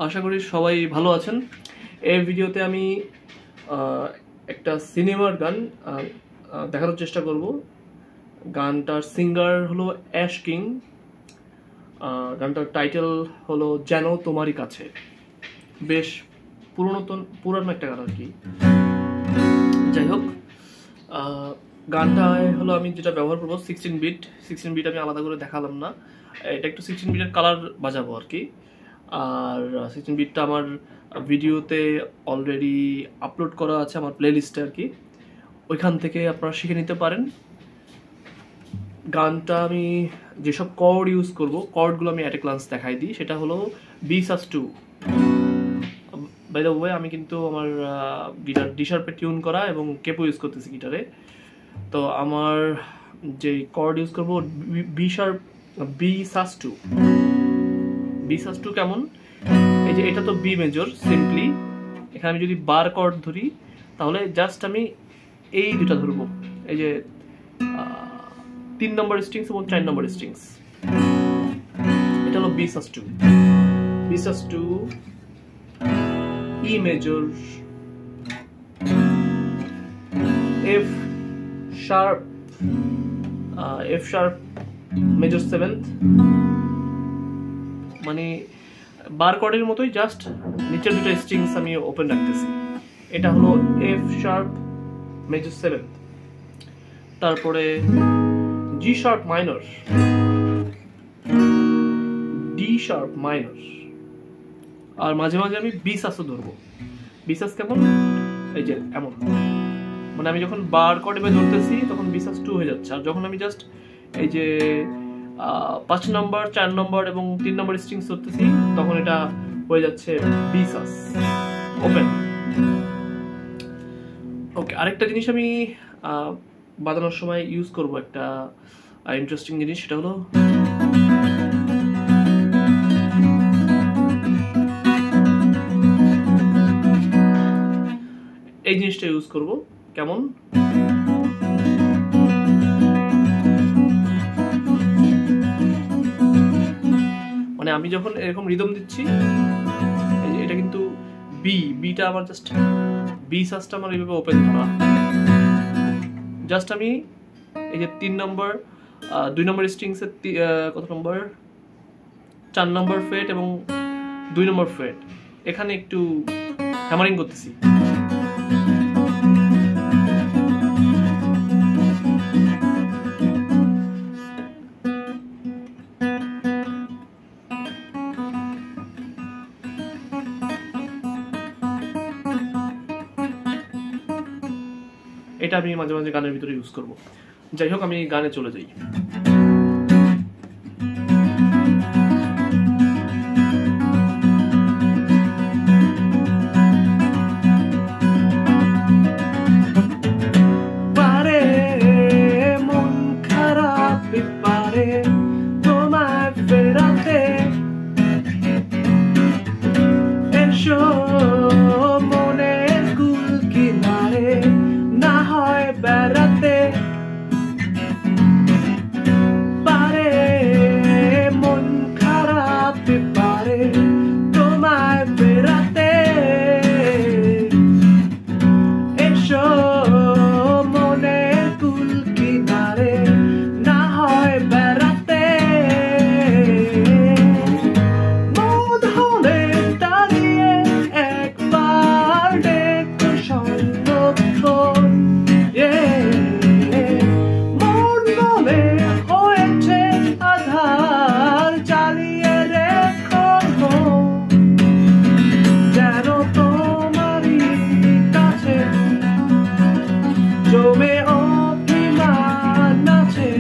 আশা করি সবাই ভালো আছেন। এই ভিডিওতে আমি একটা সিনেমার গান দেখানোর চেষ্টা করব। গানটার সিঙ্গার হলো অ্যাশ কিং। গানটার টাইটেল হলো যেন তোমারই কাছে। বেশ পুরানো একটা গান আর কি। যাই হোক, গানটায় হলো আমি যেটা ব্যবহার করবো 16 বিট। আমি আলাদা করে দেখালাম না, এটা একটু 16 বিটের কালার বাজাবো আর কি। আর 16 বিটটা আমার ভিডিওতে অলরেডি আপলোড করা আছে আমার প্লেলিস্টে আর কি, ওইখান থেকে আপনারা শিখে নিতে পারেন। গানটা আমি যেসব কর্ড ইউজ করব, কর্ডগুলো আমি অ্যাট এ গ্লান্স দেখাই দিই। সেটা হলো B+2। বাই দ্য ওয়ে, আমি কিন্তু আমার গিটার ডি শার্পে টিউন করা এবং কেপো ইউজ করতেছি গিটারে। তো আমার যে কর্ড ইউজ করবো B+2 কেমন, এই যে এটা তো বি মেজর সিম্পলি। এখানে আমি যদি বার কর্ড ধরি তাহলে জাস্ট আমি এই দুটা ধরবো, এই যে 3 নম্বর স্ট্রিংস এবং 4 নম্বর স্ট্রিংস। এটা হলো B+2 ই major, F sharp major 7th, মানে বার কর্ডের মতোই, জাস্ট নিচের দুটো স্ট্রিংস আমি ওপেন রাখতেছি। এটা হলো এফ শার্প মেজর 7th। তারপরে G sharp minor, D sharp minor, আর মাঝে মাঝে আমি B+ও ধরবো। B+ কেমন, এই যে এমন, মানে আমি যখন বার কর্ডে ধরতেছি তখন B+2 হয়ে যাচ্ছে, আর যখন আমি জাস্ট এই যে 5 নম্বর 4 নম্বর এবং 3 নম্বর স্ট্রিংস ধরতেছি তখন এটা হয়ে যাচ্ছে B+ ওপেন। ওকে, আরেকটা জিনিস আমি বাজানোর সময় ইউজ করব, একটা ইন্টারেস্টিং জিনিস, সেটা হলো এই জিনিসটা ইউজ করব। কেমন, মানে আমি যখন এরকম রিদম দিচ্ছি, এটা কিন্তু বিটা আমার জাস্ট B+টা আমার এইভাবে ওপেন করা। জাস্ট আমি এই যে 3 নম্বর 2 নম্বর স্ট্রিংসের কত নম্বর 4 নম্বর ফ্রেট এবং 2 নম্বর ফ্রেট, এখানে একটু হ্যামারিং করতেছি। এটা আমি মাঝে মাঝে গানের ভিতরে ইউজ করব। যাই হোক, আমি গানে চলে যাই। পারে মন খারাপ পারে তোমায় ফেরাতে, এসো মনের কুল কিনারে না হয় বেড়াতে। পারে মন খারাপ পারে তোমায় বেড়াতে, এসো মনের কুল কিনারে না হয় বেড়াতে। মদ হলে দাঁড়িয়ে একবার দেখো সন্ধ্যক্ষণ, মন বলে হয়েছে আধার, চালিয়ে রেখো যেন তোমারই কাছে জমে অভিমান আছে,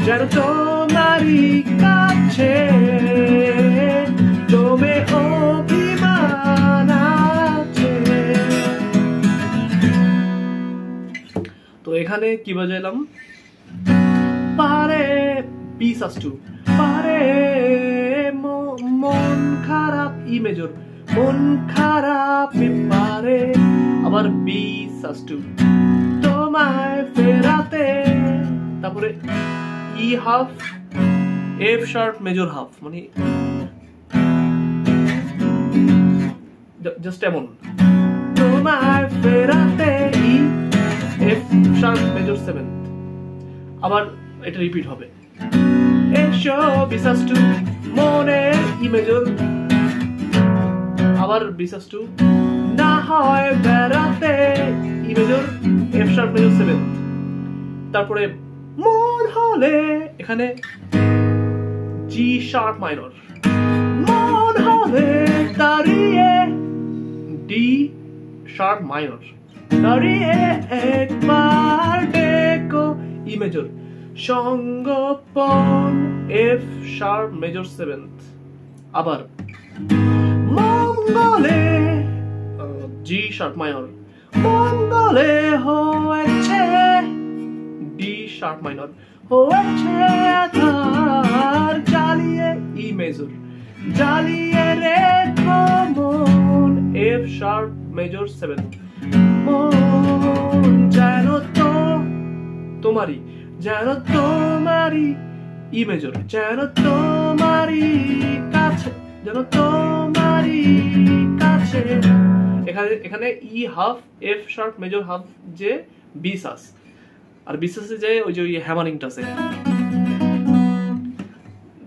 যেন তোমারই কাছে জমে অভিমান আছে। তো এখানে কি বাজাইলাম, পারে B+2, পারে মন খারাপ ই মেজর, মন খারাপ পারে আবার B+2 তোমায় ফেরাতে। তারপরে E half, F sharp major half, মানে জাস্ট এমন তোমার ফেরাতে E F sharp major 7th, আবার এটা রিপিট হবে এসো বিসাস টু মনে ই মেজর, আবার বিসাস টু না হয় বেড়াতে ই major F sharp major 7th, তারপরে মন হলে এখানে জি শার্প মাইনর, মন হলে দাঁড়িয়ে ডি শার্প মাইনর, দাঁড়িয়ে একবার ডেকো ই মেজর সঙ্গোপন এফ শার্প মেজর 7th, আবার মঙ্গলে জি শার্প মাইনর, মঙ্গলে হয়েছে ডি শার্প মাইনর, হয়েছে তার জ্বালিয়ে ই মেজর, জ্বালিয়ে রেখো মন এফ শার্প মেজর 7th, মন যেন তো তোমারই, যেন তোমারই ই মেজর, যেন তোমারই কাছে, যেন তোমারই কাছে, এখানে E half F sharp major half যে বি সাস, আর বি সাসে যে ওই যে হ্যামারিংটা আছে,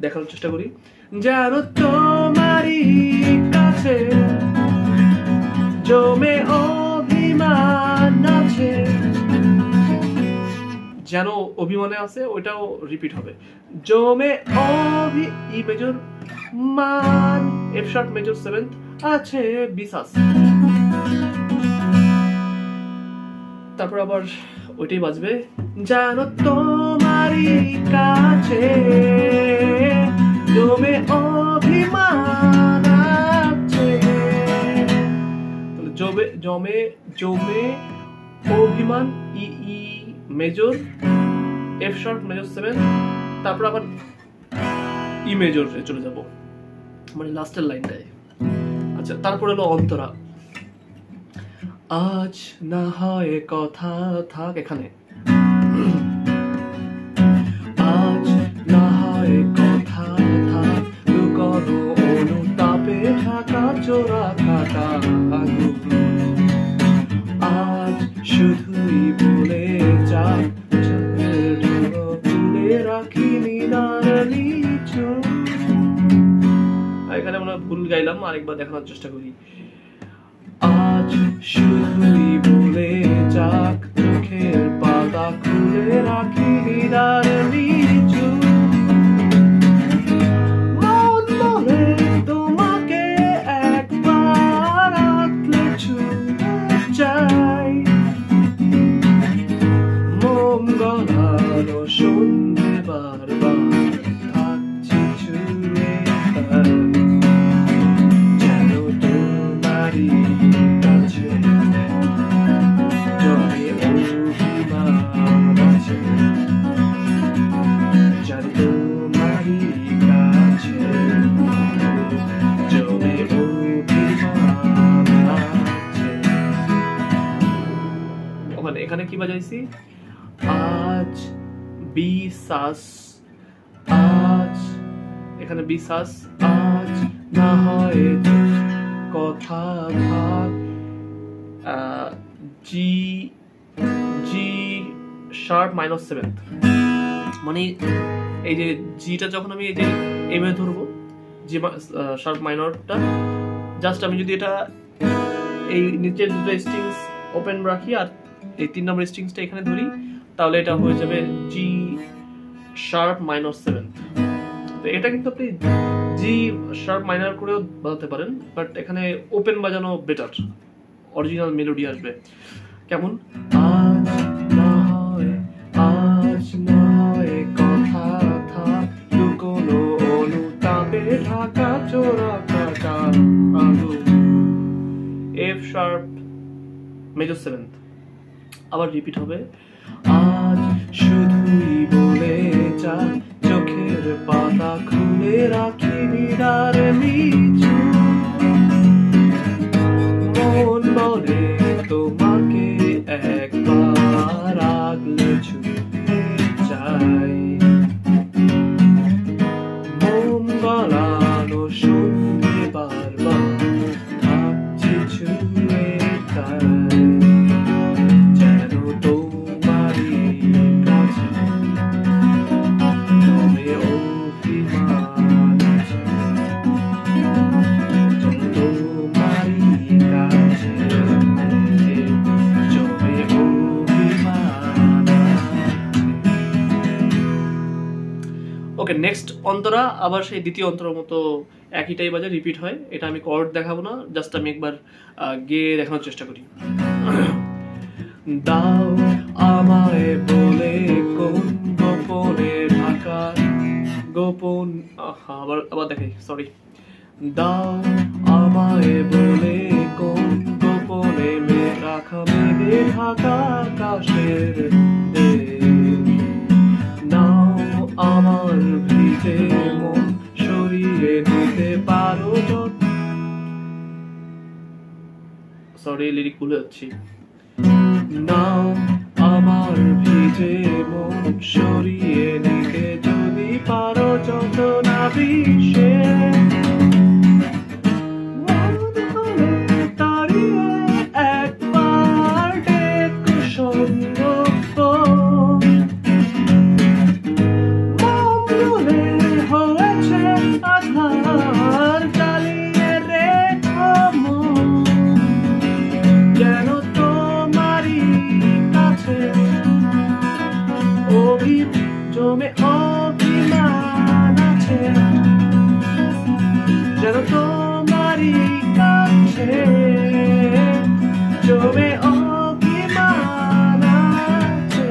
দেখানোর চেষ্টা করি যেন তোমারই কাছে জমে অভিমান আছে, যেন অভিমানে আছে ওইটাও রিপিট হবে জমে ই মেজর মান এফ শার্প মেজর 7th আছে বিসাস, তারপর আবার ওইটাই বাজবে যেন তোমারই কাছে জমে অভিমান আছে, তাহলে জমে অভিমান ই E major F sharp major 7th, তারপর আবার ই মেজর চলে যাব মানে লাস্টের লাইনটায়। আচ্ছা, তারপর হলো অন্তরা, আজ না হয় কথা থাক, এখানে আজ না হয় কথা থাক লুকানো অনুতাপে ঢাকা চোরা কাটা আগুন, আজ শুধুই বলে যাক তুলে রাখি নিদার নিচু, এখানে আমরা ভুল গাইলাম, আরেকবার দেখানোর চেষ্টা করি আজ শুধুই বলে যাক চোখের পাতা খুলে রাখি নিদার নিচু, মন বলে তোমাকে একবার আঁকলে ছুঁয়ে যাই, মোম গলানো সন্ধে বারবার থাকছি ছুঁয়ে তাই, যেন তোমারই কাছে জমে অভিমান আছে, যেন তোমারই কাছে জমে অভিমান আছে। ওখানে এখানে কি বাজাইছি আজ বি সাস, আজ এখানে বি সাস, আজ না হয় কথা থাক জি জি শার্প মাইনর 7th, মানে এই যে জিটা যখন আমি এই যে এমে ধরবো জি শার্প মাইনরটা, জাস্ট আমি যদি এটা এই নিচের দুটো স্ট্রিংস ওপেন রাখি আর এই 3 নম্বর স্ট্রিংসটা এখানে ধরি, তাহলে এটা হয়ে যাবে জি শার্প মাইনর 7th। তো এটা কিন্তু আপনি জি শার্প মাইনর করেও বাজাতে পারেন, বাট এখানে ওপেন বাজানো বেটার, অরিজিনাল মেলোডি আসবে। কেমন আজ না হয় কথা থাক লুকোনো অনুতাপে ঢাকা চোরা কাটা আগুন, এফ শার্প মেজর 7th, আবার রিপিট হবে আজ শুধুই বলে যা চোখের পাতা খুলে রাখি নিদার নিচু, মন বলে তোমাকে একবার আগলে ছুঁয়ে যাই, মোম গলানো সন্ধে বারবার থাকছি অন্তরা আবার সেই দ্বিতীয় অন্তরের মতো একইটাই বাজে, রিপিট হয়। এটা আমি কর্ড দেখাবো না, জাস্ট আমি একবার গেয়ে দেখানোর চেষ্টা করি। দাও আমায় বলে কোন গোপনে ঢাকা গোপন, আবার দেখাই, সরি। দাও আমায় বলে কোন গোপনে রাখা মেঘে ঢাকা আকাশের নাও আমার ভিজে মন সরিয়ে দিতে পারো, সরি লিরিক ভুলে যাচ্ছি। নাও আমার ভিজে মন সরিয়ে নিতে যদি পারো যত না বিষে, দাঁড়িয়ে একবার ডেকো সন্ধ্যা মঙ্গলে হয়েছে আধার জ্বালিয়ে রেখো মন, যেন তোমারই কাছে জমে অভিমান আছে, যেন তোমারই কাছে জমে অভিমান আছে।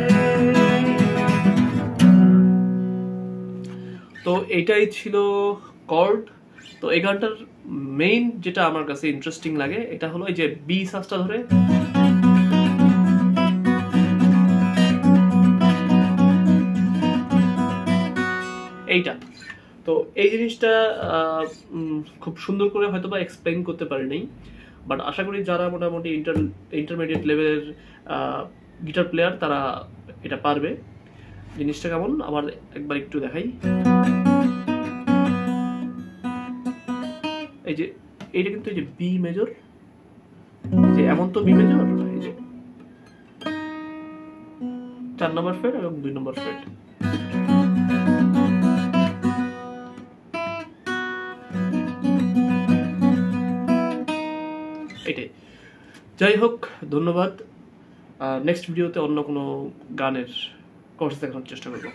তো এটাই ছিল কর্ড। তো এই গানটার মেইন যেটা আমার কাছে ইন্টারেস্টিং লাগে এটা হলো এই যে বি সাসটা ধরে এইটা। তো এই জিনিসটা খুব সুন্দর করে হয়তো বা এক্সপ্লেইন করতে পারি নাই, বাট আশা করি যারা মোটামুটি ইন্টারমিডিয়েট লেভেলের গিটার প্লেয়ার তারা এটা পারবে। জিনিসটা কেমন আবার একবার একটু দেখাই। এই যে এইটা কিন্তু এই যে বি মেজর, যে এমন তো বি মেজর, এই যে 4 নম্বর ফ্রেট এবং 2 নম্বর ফ্রেট। এটাই। যাই হোক, ধন্যবাদ। নেক্সট ভিডিওতে অন্য কোনো গানের কোর্স দেখানোর চেষ্টা করবো।